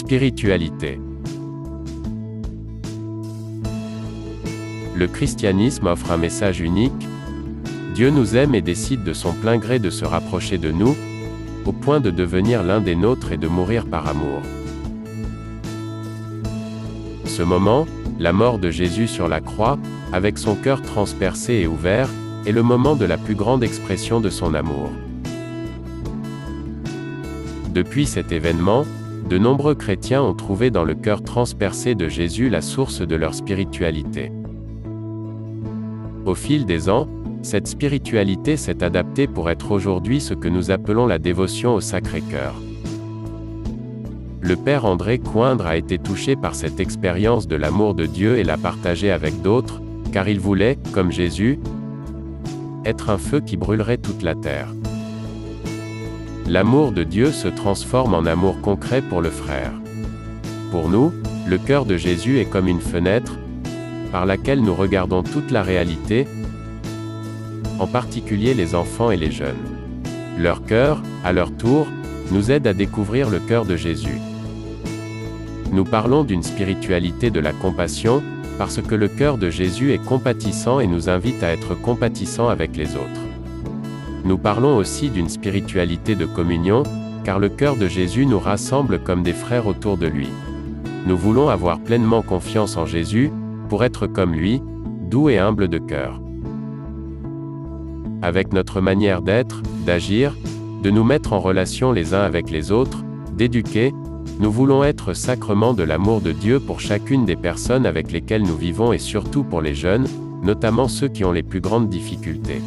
Spiritualité. Le christianisme offre un message unique. Dieu nous aime et décide de son plein gré de se rapprocher de nous, au point de devenir l'un des nôtres et de mourir par amour. Ce moment, la mort de Jésus sur la croix, avec son cœur transpercé et ouvert, est le moment de la plus grande expression de son amour. Depuis cet événement, de nombreux chrétiens ont trouvé dans le cœur transpercé de Jésus la source de leur spiritualité. Au fil des ans, cette spiritualité s'est adaptée pour être aujourd'hui ce que nous appelons la dévotion au Sacré-Cœur. Le père André Coindre a été touché par cette expérience de l'amour de Dieu et l'a partagée avec d'autres, car il voulait, comme Jésus, être un feu qui brûlerait toute la terre. L'amour de Dieu se transforme en amour concret pour le frère. Pour nous, le cœur de Jésus est comme une fenêtre, par laquelle nous regardons toute la réalité, en particulier les enfants et les jeunes. Leur cœur, à leur tour, nous aide à découvrir le cœur de Jésus. Nous parlons d'une spiritualité de la compassion, parce que le cœur de Jésus est compatissant et nous invite à être compatissants avec les autres. Nous parlons aussi d'une spiritualité de communion, car le cœur de Jésus nous rassemble comme des frères autour de lui. Nous voulons avoir pleinement confiance en Jésus, pour être comme lui, doux et humble de cœur. Avec notre manière d'être, d'agir, de nous mettre en relation les uns avec les autres, d'éduquer, nous voulons être sacrement de l'amour de Dieu pour chacune des personnes avec lesquelles nous vivons et surtout pour les jeunes, notamment ceux qui ont les plus grandes difficultés.